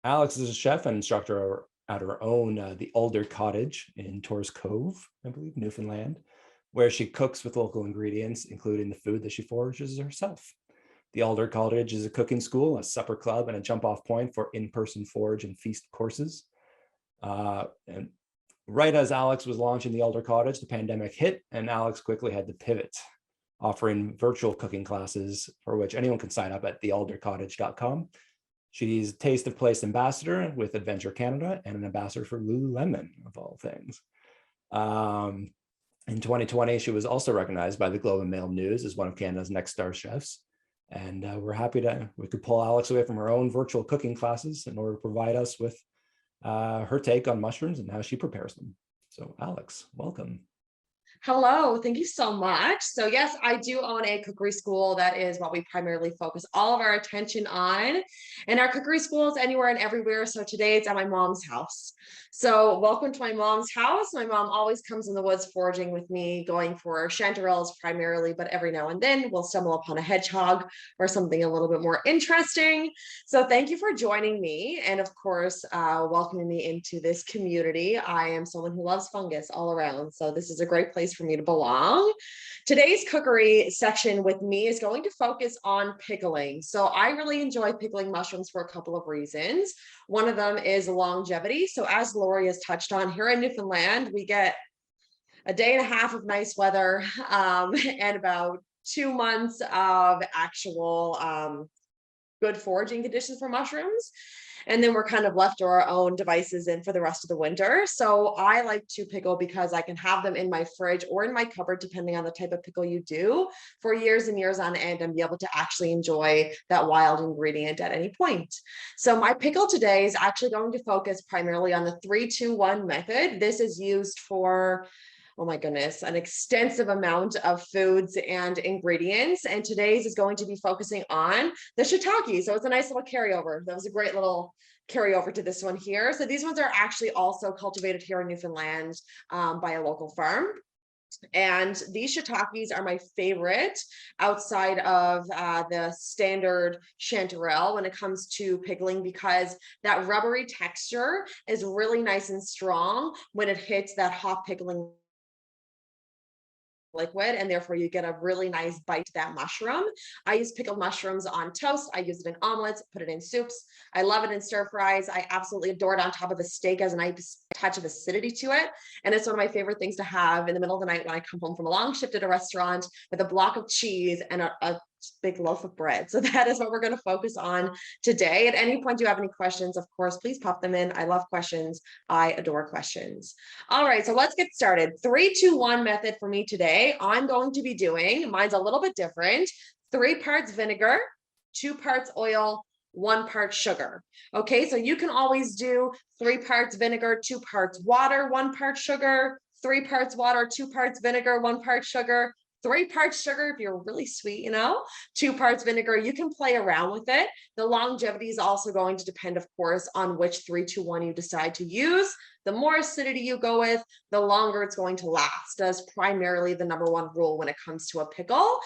Alex is a chef and instructor at her own, the Alder Cottage in Tors Cove, I believe, Newfoundland, where she cooks with local ingredients, including the food that she forages herself. The Alder Cottage is a cooking school, a supper club, and a jump-off point for in-person forage and feast courses. And right as Alex was launching the Alder Cottage, the pandemic hit, and Alex quickly had to pivot, offering virtual cooking classes for which anyone can sign up at thealdercottage.com. She's Taste of Place ambassador with Adventure Canada and an ambassador for Lululemon, of all things. In 2020, she was also recognized by the Globe and Mail News as one of Canada's next star chefs. And we're happy we could pull Alex away from her own virtual cooking classes in order to provide us with her take on mushrooms and how she prepares them. So Alex, welcome. Hello, thank you so much. So yes, I do own a cookery school. That is what we primarily focus all of our attention on. And our cookery school is anywhere and everywhere. So today it's at my mom's house. So welcome to my mom's house. My mom always comes in the woods foraging with me, going for chanterelles primarily, but every now and then we'll stumble upon a hedgehog or something a little bit more interesting. So thank you for joining me. And of course, welcoming me into this community. I am someone who loves fungus all around. So this is a great place for me to belong. Today's cookery section with me is going to focus on pickling. So I really enjoy pickling mushrooms for a couple of reasons. One of them is longevity. So as Lori has touched on, here in Newfoundland, we get a day and a half of nice weather and about 2 months of actual good foraging conditions for mushrooms. And then we're kind of left to our own devices in for the rest of the winter. So I like to pickle because I can have them in my fridge or in my cupboard, depending on the type of pickle you do, for years and years on end and be able to actually enjoy that wild ingredient at any point. So my pickle today is actually going to focus primarily on the 3-2-1 method. This is used for, oh my goodness, an extensive amount of foods and ingredients. And today's is going to be focusing on the shiitake. So it's a nice little carryover. That was a great little carryover to this one here. So these ones are actually also cultivated here in Newfoundland by a local farm. And these shiitakes are my favorite outside of the standard chanterelle when it comes to pickling, because that rubbery texture is really nice and strong when it hits that hot pickling liquid, and therefore you get a really nice bite to that mushroom. I use pickled mushrooms on toast. I use it in omelets, put it in soups. I love it in stir fries. I absolutely adore it on top of a steak as a nice touch of acidity to it. And it's one of my favorite things to have in the middle of the night when I come home from a long shift at a restaurant with a block of cheese and a big loaf of bread. So that is what we're going to focus on today. At any point you have any questions, of course, please pop them in. I love questions. I adore questions. All right, so let's get started. 3-2-1 method for me today. I'm going to be doing, mine's a little bit different, 3 parts vinegar, 2 parts oil, 1 part sugar. Okay, so you can always do 3 parts vinegar, 2 parts water, 1 part sugar, 3 parts water, 2 parts vinegar, 1 part sugar, 3 parts sugar if you're really sweet, 2 parts vinegar. You can play around with it. The longevity is also going to depend, of course, on which 3-2-1 you decide to use. The more acidity you go with, the longer it's going to last. That's primarily the #1 rule when it comes to a pickle.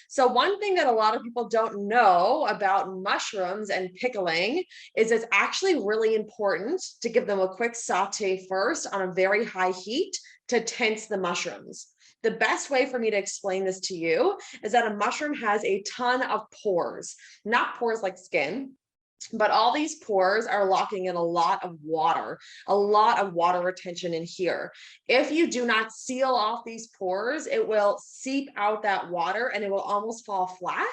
So one thing that a lot of people don't know about mushrooms and pickling is it's actually really important to give them a quick saute first on a very high heat to tense the mushrooms. The best way for me to explain this to you is that a mushroom has a ton of pores, not pores like skin, but all these pores are locking in a lot of water retention in here. If you do not seal off these pores, it will seep out that water and it will almost fall flat.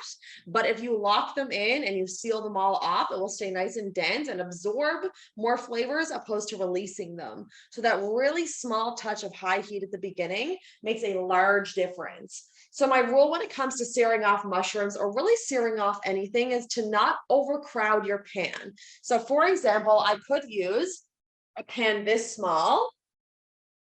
But if you lock them in and you seal them all off, it will stay nice and dense and absorb more flavors opposed to releasing them. So that really small touch of high heat at the beginning makes a large difference. So my rule when it comes to searing off mushrooms, or really searing off anything, is to not overcrowd your pan. So for example, I could use a pan this small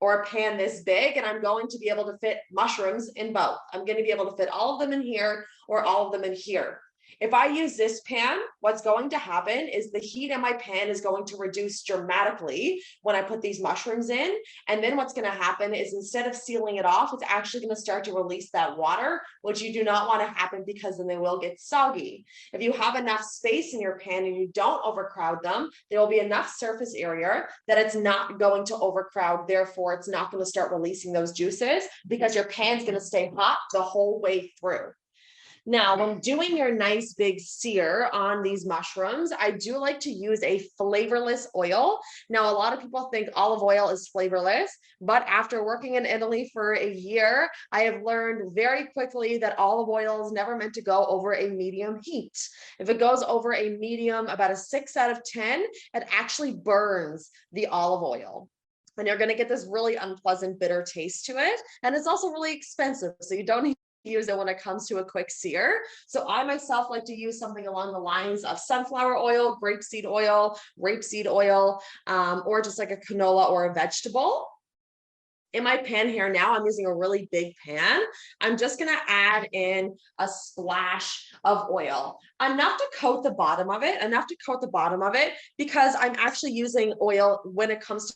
or a pan this big, and I'm going to be able to fit mushrooms in both. I'm going to be able to fit all of them in here or all of them in here. If I use this pan, what's going to happen is the heat in my pan is going to reduce dramatically when I put these mushrooms in. And then what's going to happen is instead of sealing it off, it's actually going to start to release that water, which you do not want to happen because then they will get soggy. If you have enough space in your pan and you don't overcrowd them, there will be enough surface area that it's not going to overcrowd. Therefore, it's not going to start releasing those juices because your pan's going to stay hot the whole way through. Now, when doing your nice big sear on these mushrooms, I do like to use a flavorless oil. Now, a lot of people think olive oil is flavorless, but after working in Italy for a year, I have learned very quickly that olive oil is never meant to go over a medium heat. If it goes over a medium, about a 6 out of 10, it actually burns the olive oil. And you're going to get this really unpleasant, bitter taste to it. And it's also really expensive, so you don't use it when it comes to a quick sear. So I myself like to use something along the lines of sunflower oil, rapeseed oil, or just like a canola or a vegetable. In my pan here now, I'm using a really big pan. I'm just going to add in a splash of oil, enough to coat the bottom of it, because I'm actually using oil when it comes to,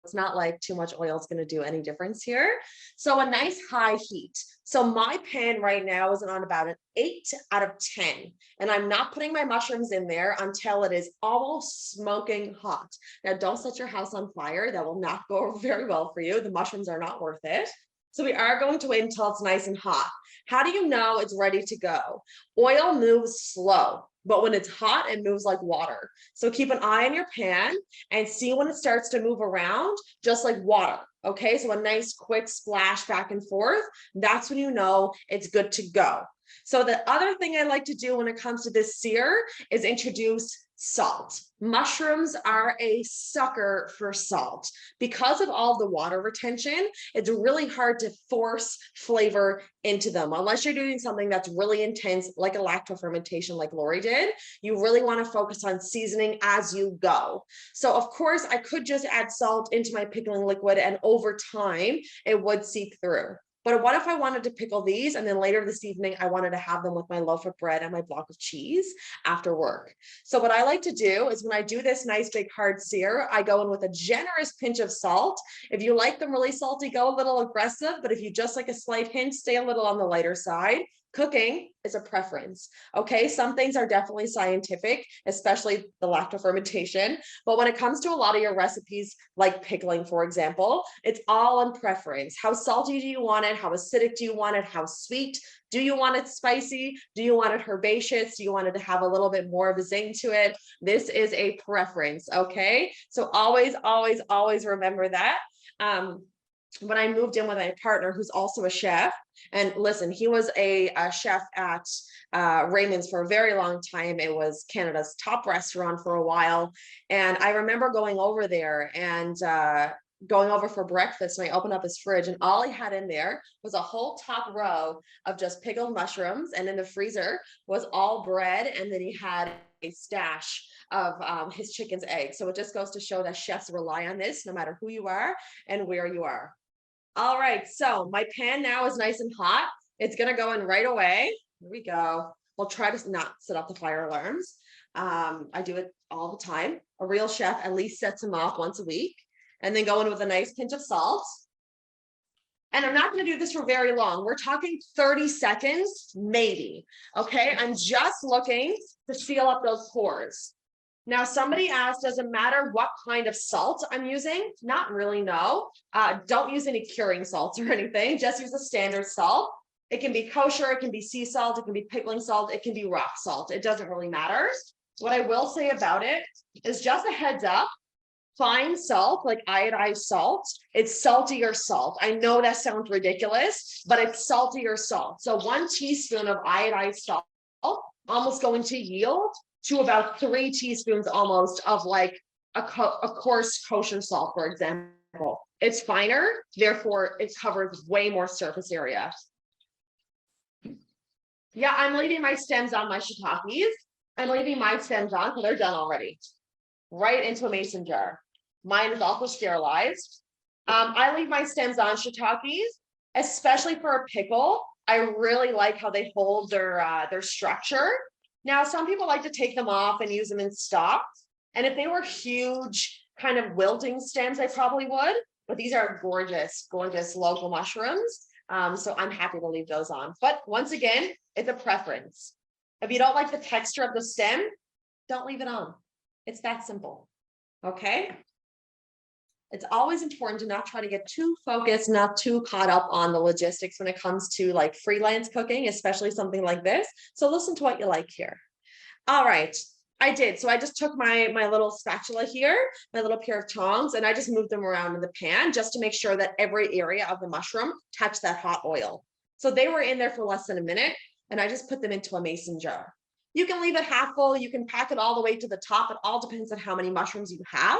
it's not like too much oil is going to do any difference here. So a nice high heat. So my pan right now is on about an 8 out of 10. And I'm not putting my mushrooms in there until it is almost smoking hot. Now, don't set your house on fire. That will not go very well for you. The mushrooms are not worth it. So we are going to wait until it's nice and hot. How do you know it's ready to go? Oil moves slow, but when it's hot, it moves like water. So keep an eye on your pan and see when it starts to move around, just like water. Okay, so a nice quick splash back and forth. That's when you know it's good to go. So the other thing I like to do when it comes to this sear is introduce salt. Mushrooms are a sucker for salt. Because of all the water retention, it's really hard to force flavor into them. Unless you're doing something that's really intense, like a lacto fermentation like Lori did, you really want to focus on seasoning as you go. So of course, I could just add salt into my pickling liquid and over time, it would seep through. But what if I wanted to pickle these and then later this evening, I wanted to have them with my loaf of bread and my block of cheese after work? So what I like to do is when I do this nice big hard sear, I go in with a generous pinch of salt. If you like them really salty, go a little aggressive. But if you just like a slight hint, stay a little on the lighter side. Cooking is a preference. Okay, some things are definitely scientific, especially the lacto fermentation. But when it comes to a lot of your recipes, like pickling, for example, it's all on preference. How salty do you want it? How acidic do you want it? How sweet? Do you want it spicy? Do you want it herbaceous? Do you want it to have a little bit more of a zing to it? This is a preference. Okay, so always, always, always remember that. When I moved in with my partner, who's also a chef, and listen, he was a chef at Raymond's for a very long time. It was Canada's top restaurant for a while. And I remember going over there and going over for breakfast, and I opened up his fridge, and all he had in there was a whole top row of just pickled mushrooms. And in the freezer was all bread. And then he had a stash of his chicken's eggs. So it just goes to show that chefs rely on this no matter who you are and where you are. All right, so my pan now is nice and hot. It's gonna go in right away. Here we go. We'll try to not set off the fire alarms. I do it all the time. A real chef at least sets them off once a week, and then go in with a nice pinch of salt. And I'm not gonna do this for very long. We're talking 30 seconds, maybe. Okay, I'm just looking to seal up those pores. Now, somebody asked, does it matter what kind of salt I'm using? Not really, no. Don't use any curing salts or anything. Just use a standard salt. It can be kosher, it can be sea salt, it can be pickling salt, it can be rock salt. It doesn't really matter. What I will say about it is just a heads up, fine salt, like iodized salt, it's saltier salt. I know that sounds ridiculous, but it's saltier salt. So 1 teaspoon of iodized salt almost going to yield to about 3 teaspoons almost of like a coarse kosher salt, for example. It's finer, therefore it covers way more surface area. Yeah, I'm leaving my stems on my shiitakes. I'm leaving my stems on because they're done already. Right into a mason jar. Mine is also sterilized. I leave my stems on shiitakes, especially for a pickle. I really like how they hold their structure. Now, some people like to take them off and use them in stocks. And if they were huge kind of wilting stems, I probably would. But these are gorgeous, gorgeous local mushrooms. So I'm happy to leave those on. But once again, it's a preference. If you don't like the texture of the stem, don't leave it on. It's that simple. Okay. It's always important to not try to get too focused, not too caught up on the logistics when it comes to like freelance cooking, especially something like this. So listen to what you like here. All right, I did. So I just took my little spatula here, my little pair of tongs, and I just moved them around in the pan just to make sure that every area of the mushroom touched that hot oil. So they were in there for less than a minute, and I just put them into a mason jar. You can leave it half full. You can pack it all the way to the top. It all depends on how many mushrooms you have.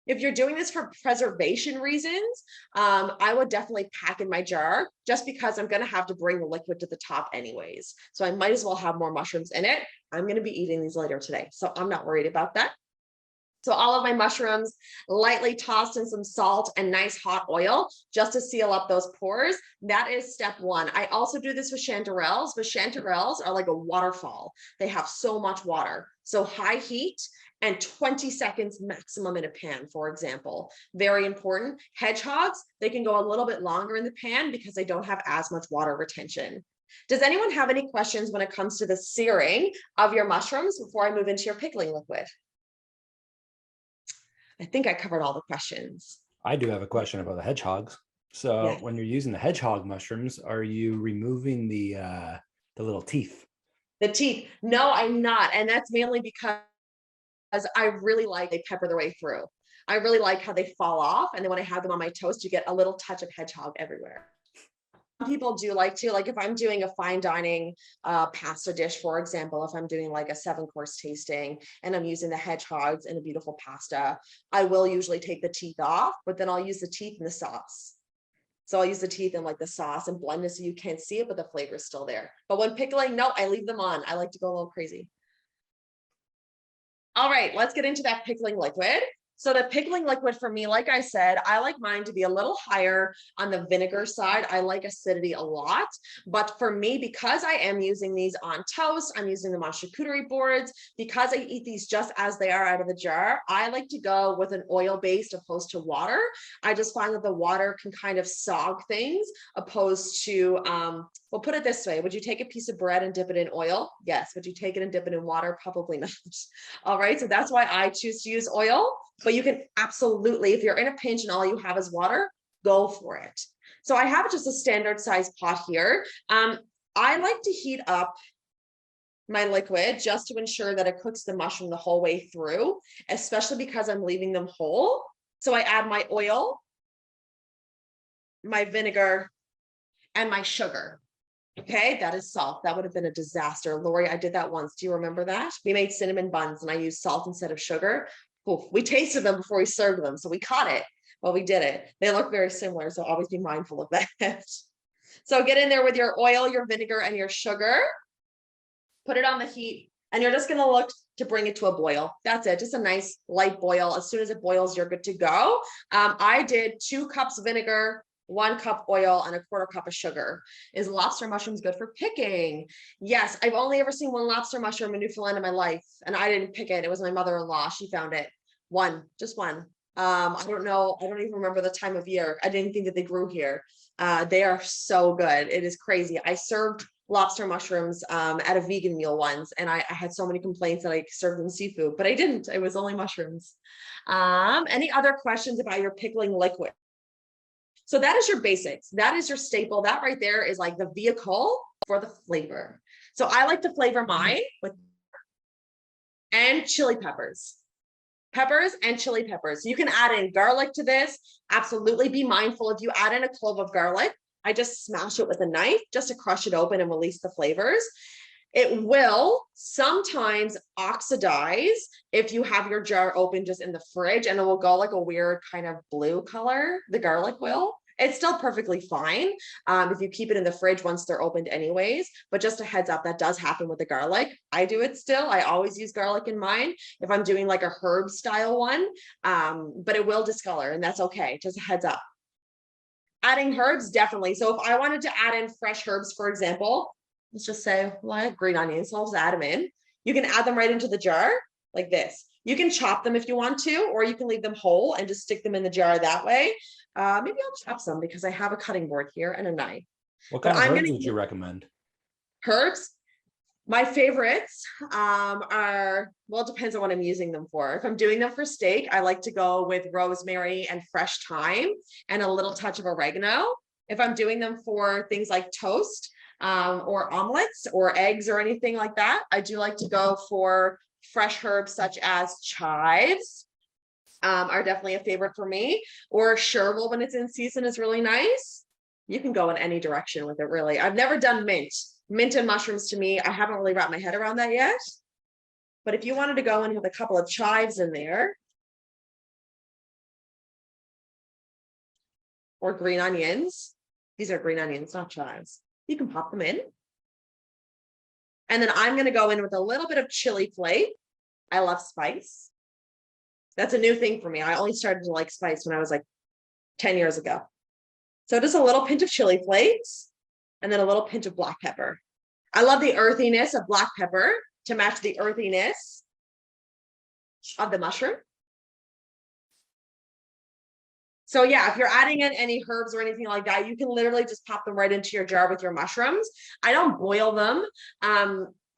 If you're doing this for preservation reasons, I would definitely pack in my jar just because I'm going to have to bring the liquid to the top anyways. So I might as well have more mushrooms in it. I'm going to be eating these later today, so I'm not worried about that. So all of my mushrooms lightly tossed in some salt and nice hot oil just to seal up those pores. That is step one. I also do this with chanterelles, but chanterelles are like a waterfall. They have so much water. So high heat and 20 seconds maximum in a pan, for example. Very important. Hedgehogs, they can go a little bit longer in the pan because they don't have as much water retention. Does anyone have any questions when it comes to the searing of your mushrooms before I move into your pickling liquid? I think I covered all the questions. I do have a question about the hedgehogs. So Yes. when you're using the hedgehog mushrooms, are you removing the little teeth? The teeth. No, I'm not. And that's mainly because I really like they pepper their way through. I really like how they fall off. And then when I have them on my toast, you get a little touch of hedgehog everywhere. Some people do like to, like if I'm doing a fine dining pasta dish, for example, if I'm doing like a 7-course tasting and I'm using the hedgehogs in a beautiful pasta, I will usually take the teeth off, but then I'll use the teeth in the sauce. So I'll use the teeth in like the sauce and blend it so you can't see it, but the flavor is still there. But when pickling, no, I leave them on. I like to go a little crazy. All right, let's get into that pickling liquid. So the pickling liquid for me, like I said, I like mine to be a little higher on the vinegar side. I like acidity a lot, but for me, because I am using these on toast, I'm using them on charcuterie boards, because I eat these just as they are out of the jar, I like to go with an oil-based opposed to water. I just find that the water can kind of sog things opposed to, well, put it this way. Would you take a piece of bread and dip it in oil? Yes. Would you take it and dip it in water? Probably not. All right. So that's why I choose to use oil. But you can absolutely, if you're in a pinch and all you have is water, go for it. So I have just a standard size pot here. I like to heat up my liquid just to ensure that it cooks the mushroom the whole way through, especially because I'm leaving them whole. So I add my oil, my vinegar, and my sugar. Okay, that is salt. That would have been a disaster. Lori, I did that once. Do you remember that? We made cinnamon buns and I used salt instead of sugar. Oof, we tasted them before we served them, so we caught it. Well, we did it. They look very similar, so always be mindful of that. So get in there with your oil, your vinegar, and your sugar. Put it on the heat, and you're just going to look to bring it to a boil. That's it. Just a nice light boil. As soon as it boils, you're good to go. I did 2 cups vinegar, 1 cup oil, and a 1/4 cup of sugar. Is lobster mushrooms good for picking? Yes, I've only ever seen 1 lobster mushroom in Newfoundland in my life, and I didn't pick it. It was my mother-in-law. She found it. One, just one. I don't know. I don't even remember the time of year. I didn't think that they grew here. They are so good. It is crazy. I served lobster mushrooms at a vegan meal once, and I had so many complaints that I served them seafood, but I didn't. It was only mushrooms. Any other questions about your pickling liquid? So that is your basics. That is your staple. That right there is like the vehicle for the flavor. So I like to flavor mine with and chili peppers. Peppers and chili peppers. You can add in garlic to this. Absolutely be mindful if you add in a clove of garlic. I just smash it with a knife just to crush it open and release the flavors. It will sometimes oxidize if you have your jar open just in the fridge, and it will go like a weird kind of blue color. The garlic will. It's still perfectly fine if you keep it in the fridge once they're opened anyways, but just a heads up, that does happen with the garlic. I do it still. I always use garlic in mine if I'm doing like a herb style one, but it will discolor and that's okay. Just a heads up. Adding herbs, definitely. So if I wanted to add in fresh herbs, for example, let's just say, well, I have green onions, so I'll just add them in. You can add them right into the jar like this. You can chop them if you want to, or you can leave them whole and just stick them in the jar that way. Maybe I'll chop some because I have a cutting board here and a knife. What But kind of I'm herbs going would you recommend? herbs. My favorites are, well, it depends on what I'm using them for. If I'm doing them for steak, I like to go with rosemary and fresh thyme and a little touch of oregano. If I'm doing them for things like toast or omelets or eggs or anything like that, I do like to go for fresh herbs such as chives. Are definitely a favorite for me, or chervil when it's in season is really nice. You can go in any direction with it, really. I've never done mint. Mint and mushrooms, to me, I haven't really wrapped my head around that yet. But if you wanted to go in with a couple of chives in there, or green onions, these are green onions, not chives, you can pop them in. And then I'm going to go in with a little bit of chili flake. I love spice. That's a new thing for me. I only started to like spice when I was like 10 years ago. So just a little pinch of chili flakes and then a little pinch of black pepper. I love the earthiness of black pepper to match the earthiness of the mushroom. So yeah, if you're adding in any herbs or anything like that, you can literally just pop them right into your jar with your mushrooms. I don't boil them.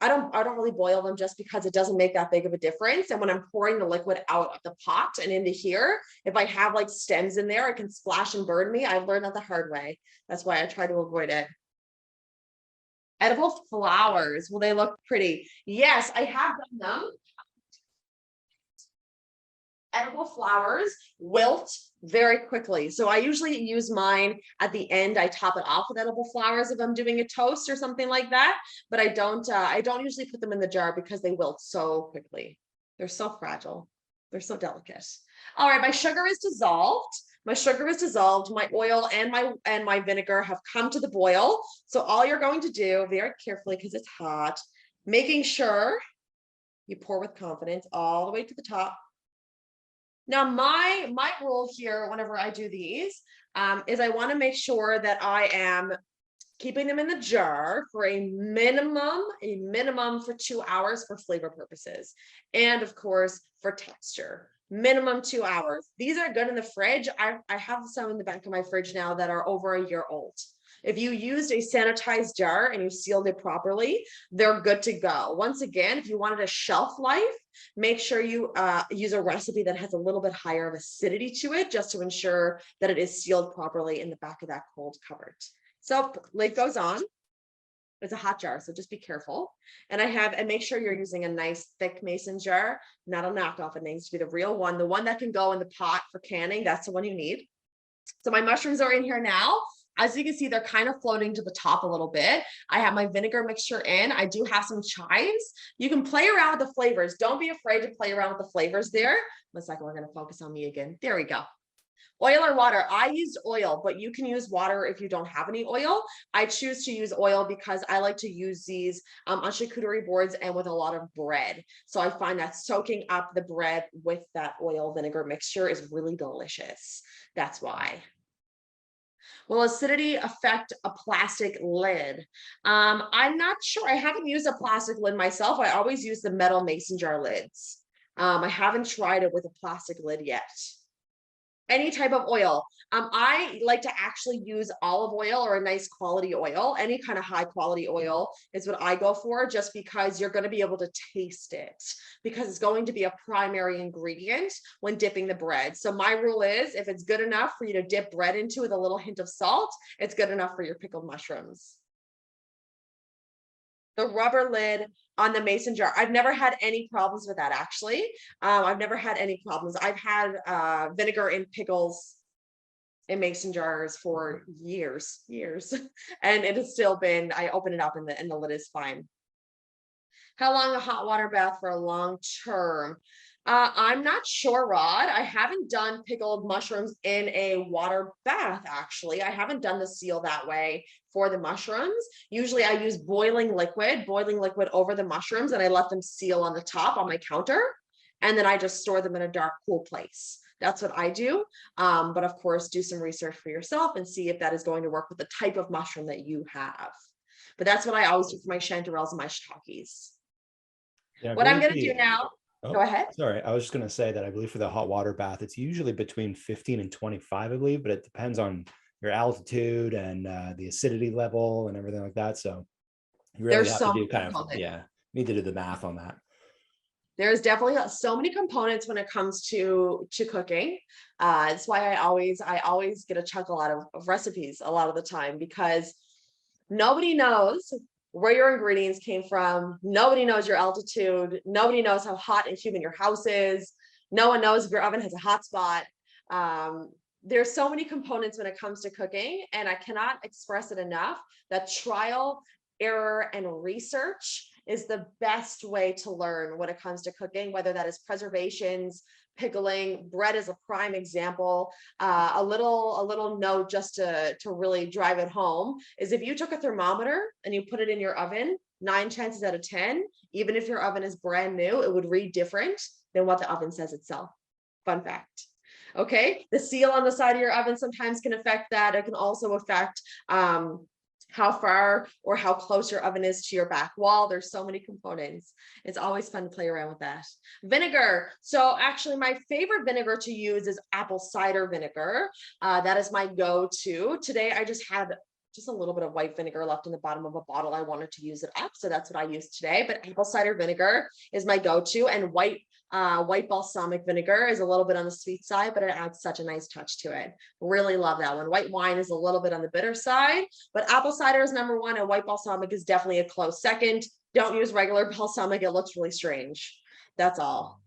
I don't really boil them just because it doesn't make that big of a difference. And when I'm pouring the liquid out of the pot and into here, if I have like stems in there, it can splash and burn me. I've learned that the hard way. That's why I try to avoid it. Edible flowers, will they look pretty? Yes, I have done them. Edible flowers wilt very quickly. So I usually use mine at the end. I top it off with edible flowers if I'm doing a toast or something like that. But I don't usually put them in the jar because they wilt so quickly. They're so fragile. They're so delicate. All right, my sugar is dissolved. My sugar is dissolved. My oil and my vinegar have come to the boil. So all you're going to do very carefully, because it's hot, making sure you pour with confidence all the way to the top. Now, my rule here, whenever I do these, is I want to make sure that I am keeping them in the jar for a minimum for 2 hours for flavor purposes. And of course, for texture, minimum 2 hours. These are good in the fridge. I have some in the back of my fridge now that are over a year old. If you used a sanitized jar and you sealed it properly, they're good to go. Once again, if you wanted a shelf life, make sure you use a recipe that has a little bit higher of acidity to it, just to ensure that it is sealed properly in the back of that cold cupboard. So lid goes on. It's a hot jar, so just be careful. And make sure you're using a nice thick mason jar, not a knockoff. It needs to be the real one, the one that can go in the pot for canning. That's the one you need. So my mushrooms are in here now. As you can see, they're kind of floating to the top a little bit. I have my vinegar mixture in. I do have some chives. You can play around with the flavors. Don't be afraid to play around with the flavors there. 1 second, we're going to focus on me again. There we go. Oil or water. I used oil, but you can use water if you don't have any oil. I choose to use oil because I like to use these on charcuterie boards and with a lot of bread. So I find that soaking up the bread with that oil vinegar mixture is really delicious. That's why. Will acidity affect a plastic lid? I'm not sure. I haven't used a plastic lid myself. I always use the metal mason jar lids. I haven't tried it with a plastic lid yet. Any type of oil. I like to actually use olive oil or a nice quality oil. Any kind of high quality oil is what I go for, just because you're going to be able to taste it, because it's going to be a primary ingredient when dipping the bread. So my rule is, if it's good enough for you to dip bread into with a little hint of salt, it's good enough for your pickled mushrooms. The rubber lid on the mason jar. I've never had any problems with that, actually. I've never had any problems. I've had vinegar in pickles in mason jars for years, and it has still been, I open it up and the lid is fine. How long a hot water bath for a long term? I'm not sure, Rod. I haven't done pickled mushrooms in a water bath, actually. I haven't done the seal that way for the mushrooms. Usually I use boiling liquid over the mushrooms, and I let them seal on the top on my counter. And then I just store them in a dark, cool place. That's what I do. But of course, do some research for yourself and see if that is going to work with the type of mushroom that you have. But that's what I always do for my chanterelles and my shiitakes. Yeah, I What I'm believe going to do now, go oh, ahead. sorry. I was just going to say that I believe for the hot water bath, it's usually between 15 and 25, I believe, but it depends on your altitude and the acidity level and everything like that. So you really There's have to so do many kind of, components. yeah, need to do the math on that. There's definitely so many components when it comes to cooking. That's why I always get a chuckle out of recipes a lot of the time, because nobody knows where your ingredients came from. Nobody knows your altitude. Nobody knows how hot and humid your house is. No one knows if your oven has a hot spot. Um, there's so many components when it comes to cooking, and I cannot express it enough that trial, error, and research is the best way to learn when it comes to cooking, whether that is preservations, pickling. Bread is a prime example. A little note just to really drive it home is, if you took a thermometer and you put it in your oven, 9 chances out of 10, even if your oven is brand new, it would read different than what the oven says itself. Fun fact. Okay, the seal on the side of your oven sometimes can affect that. It can also affect how far or how close your oven is to your back wall. There's so many components. It's always fun to play around with that. Vinegar. So actually my favorite vinegar to use is apple cider vinegar. That is my go-to. Today I just had just a little bit of white vinegar left in the bottom of a bottle. I wanted to use it up, so that's what I use today. But apple cider vinegar is my go-to, and white balsamic vinegar is a little bit on the sweet side, but it adds such a nice touch to it. Really love that one. White wine is a little bit on the bitter side, but apple cider is number one, and white balsamic is definitely a close second. Don't use regular balsamic. It looks really strange. That's all.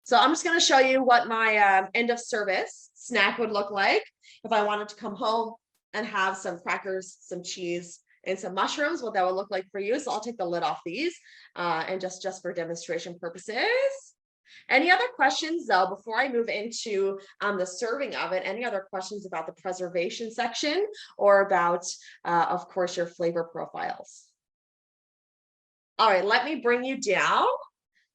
So I'm just going to show you what my end of service snack would look like if I wanted to come home and have some crackers, some cheese, and some mushrooms, what that would look like for you. So I'll take the lid off these and just for demonstration purposes. Any other questions though, before I move into the serving of it? Any other questions about the preservation section, or about, of course, your flavor profiles? All right, let me bring you down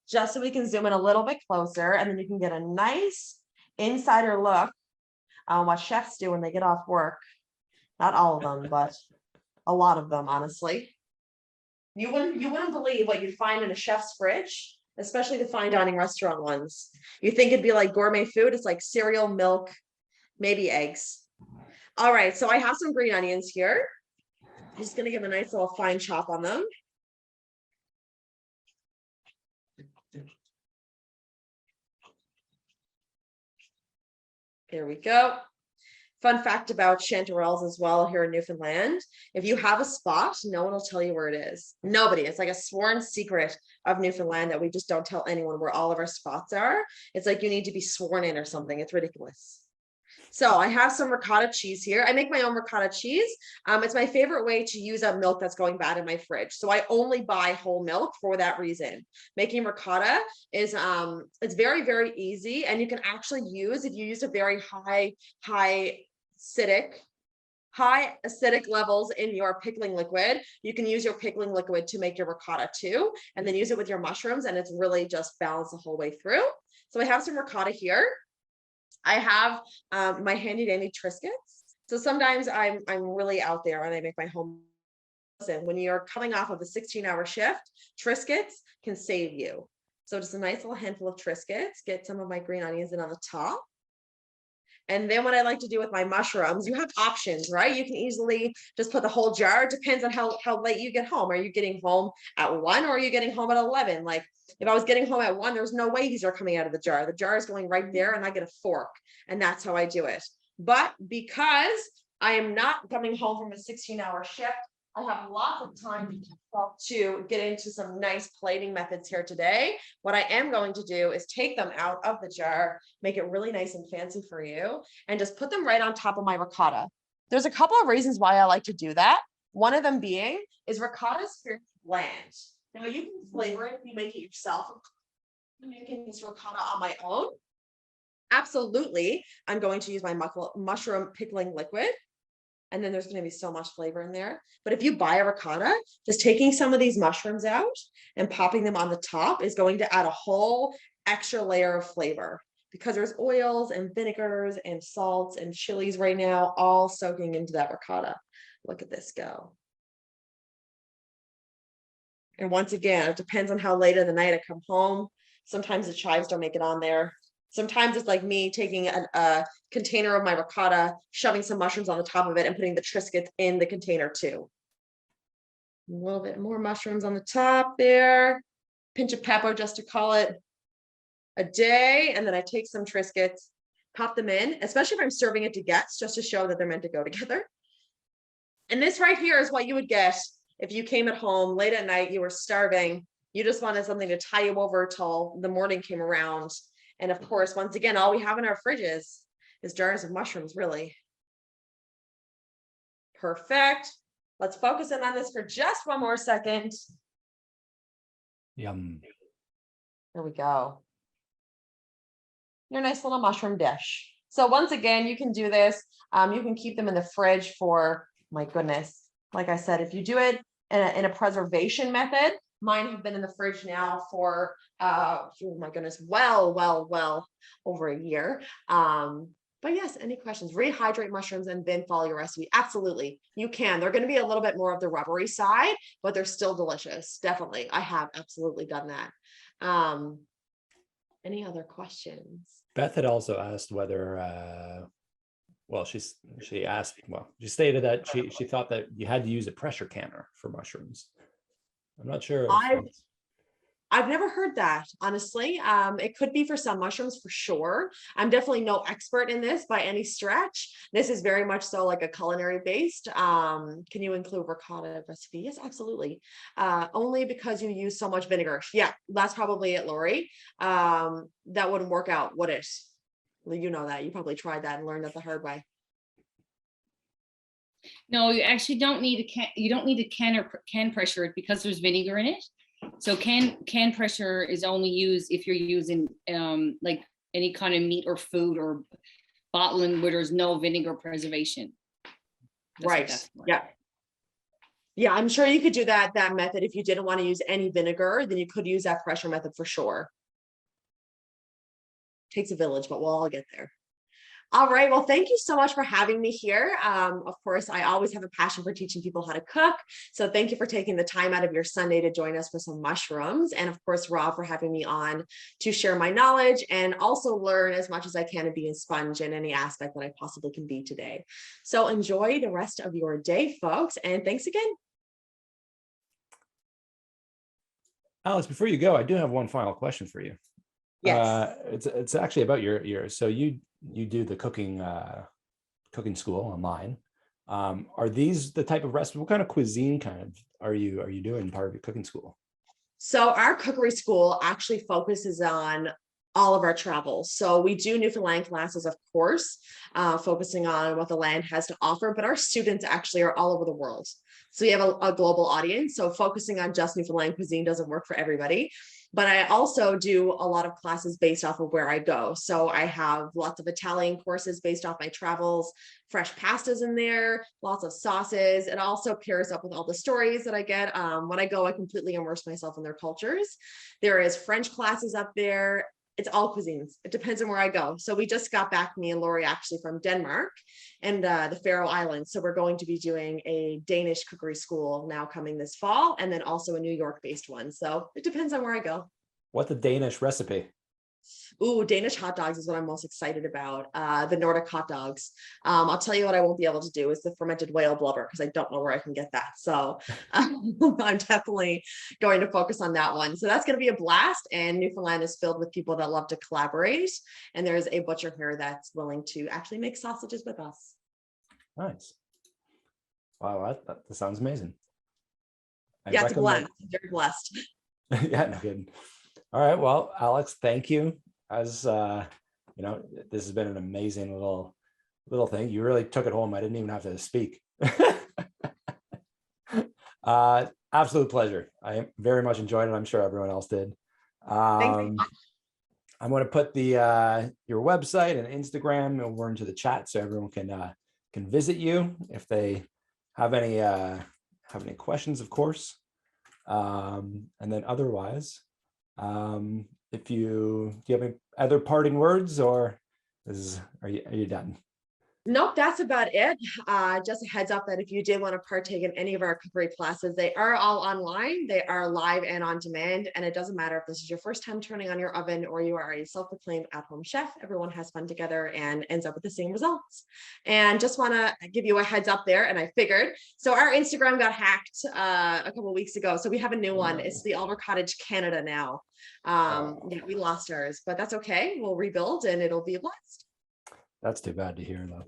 just so we can zoom in a little bit closer, and then you can get a nice insider look on what chefs do when they get off work. Not all of them, but a lot of them, honestly. You wouldn't believe what you'd find in a chef's fridge, especially the fine dining restaurant ones. You think it'd be like gourmet food. It's like cereal, milk, maybe eggs. All right, so I have some green onions here. I'm just gonna give a nice little fine chop on them. There we go. Fun fact about chanterelles as well here in Newfoundland: if you have a spot, no one will tell you where it is. Nobody. It's like a sworn secret of Newfoundland that we just don't tell anyone where all of our spots are. It's like you need to be sworn in or something. It's ridiculous. So I have some ricotta cheese here. I make my own ricotta cheese. It's my favorite way to use up milk that's going bad in my fridge. So I only buy whole milk for that reason. Making ricotta is it's very, very easy. And you can actually use, if you use a very high acidic levels in your pickling liquid, you can use your pickling liquid to make your ricotta too, and then use it with your mushrooms, and it's really just balanced the whole way through. So I have some ricotta here. I have my handy dandy Triscuits. So sometimes I'm really out there and I make my home. Listen, when you're coming off of a 16-hour shift, Triscuits can save you. So just a nice little handful of Triscuits, get some of my green onions in on the top. And then what I like to do with my mushrooms, you have options, right? You can easily just put the whole jar. It depends on how late you get home. Are you getting home at 1 or are you getting home at 11? Like if I was getting home at 1, there's no way these are coming out of the jar. The jar is going right there and I get a fork, and that's how I do it. But because I am not coming home from a 16-hour shift, I have lots of time to get into some nice plating methods here today. What I am going to do is take them out of the jar, make it really nice and fancy for you, and just put them right on top of my ricotta. There's a couple of reasons why I like to do that. One of them being is ricotta is fairly bland. Now you can flavor it if you make it yourself. I'm making this ricotta on my own. Absolutely, I'm going to use my mushroom pickling liquid. And then there's going to be so much flavor in there. But if you buy a ricotta, just taking some of these mushrooms out and popping them on the top is going to add a whole extra layer of flavor. because there's oils and vinegars and salts and chilies right now, all soaking into that ricotta. Look at this go. And once again, it depends on how late in the night I come home. Sometimes the chives don't make it on there. Sometimes it's like me taking a container of my ricotta, shoving some mushrooms on the top of it and putting the Triscuits in the container too. A little bit more mushrooms on the top there. Pinch of pepper just to call it a day. And then I take some Triscuits, pop them in, especially if I'm serving it to guests, just to show that they're meant to go together. And this right here is what you would get if you came at home late at night, you were starving, you just wanted something to tie you over till the morning came around. And of course, once again, all we have in our fridges is jars of mushrooms, really. Perfect. Let's focus in on this for just one more second. Yum. There we go. Your nice little mushroom dish. So once again, you can do this. You can keep them in the fridge for, my goodness, like I said, if you do it in a preservation method, mine have been in the fridge now for, oh my goodness, well over a year. But yes, any questions? Rehydrate mushrooms and then follow your recipe. Absolutely, you can. They're going to be a little bit more of the rubbery side, but they're still delicious. Definitely, I have absolutely done that. Any other questions? Beth had also asked whether, well, she stated that she thought that you had to use a pressure canner for mushrooms. I'm not sure. I've never heard that, honestly. It could be for some mushrooms for sure. I'm definitely no expert in this by any stretch. This is very much so like a culinary based. Can you include ricotta recipe? Yes, absolutely. Only because you use so much vinegar. Yeah, that's probably it, Lori. That wouldn't work out, would it? Well, you know that. You probably tried that and learned that the hard way. No, you actually don't need a can pressure it because there's vinegar in it. So can pressure is only used if you're using like any kind of meat or food or bottling where there's no vinegar preservation. Right. Yeah. Yeah, I'm sure you could do that method if you didn't want to use any vinegar, then you could use that pressure method for sure. Takes a village, but we'll all get there. All right. Well, thank you so much for having me here. Of course, I always have a passion for teaching people how to cook. So thank you for taking the time out of your Sunday to join us for some mushrooms. And of course, Rob, for having me on to share my knowledge and also learn as much as I can and be a sponge in any aspect that I possibly can be today. So enjoy the rest of your day, folks. And thanks again. Alex, before you go, I do have one final question for you. Yes. It's actually about your so you do the cooking school online. Are these the type of recipe? What kind of cuisine are you doing part of your cooking school? So our cookery school actually focuses on all of our travels. So we do Newfoundland classes, of course, focusing on what the land has to offer, but our students actually are all over the world. So we have a global audience. So focusing on just Newfoundland cuisine doesn't work for everybody. But I also do a lot of classes based off of where I go. So I have lots of Italian courses based off my travels, fresh pastas in there, lots of sauces. It also pairs up with all the stories that I get. When I go, I completely immerse myself in their cultures. There is French classes up there. It's all cuisines. It depends on where I go. So we just got back, me and Lori, actually from Denmark and the Faroe Islands. So we're going to be doing a Danish cookery school now coming this fall, and then also a New York based one. So it depends on where I go. What's the Danish recipe? Ooh, Danish hot dogs is what I'm most excited about. The Nordic hot dogs. I'll tell you what I won't be able to do is the fermented whale blubber, because I don't know where I can get that. So I'm definitely going to focus on that one. So that's going to be a blast. And Newfoundland is filled with people that love to collaborate. And there is a butcher here that's willing to actually make sausages with us. Nice. Wow, that sounds amazing. Yeah, it's a blast. I'm very blessed. Yeah, no kidding. All right, well, Alex, thank you. As you know, this has been an amazing little thing. You really took it home. I didn't even have to speak. Absolute pleasure. I very much enjoyed it. I'm sure everyone else did. I'm going to put the your website and Instagram over into the chat so everyone can visit you if they have any questions, of course. And then otherwise, If do you have any other parting words, or are you done? Nope, that's about it. Just a heads up that if you did want to partake in any of our cookery classes, they are all online. They are live and on demand. And it doesn't matter if this is your first time turning on your oven or you are a self-proclaimed at-home chef. Everyone has fun together and ends up with the same results. And just want to give you a heads up there. And I figured, so our Instagram got hacked a couple of weeks ago. So we have a new one. It's the Alder Cottage Canada now. Yeah, we lost ours, but that's okay. We'll rebuild and it'll be a blast. That's too bad to hear, though.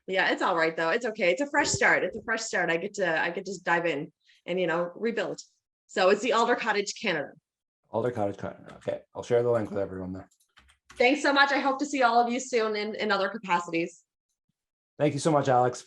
Yeah, it's all right though. It's okay. It's a fresh start. It's a fresh start. I get to just dive in and rebuild. So it's the Alder Cottage Canada. Alder Cottage Canada. Okay, I'll share the link with everyone there. Thanks so much. I hope to see all of you soon in other capacities. Thank you so much, Alex.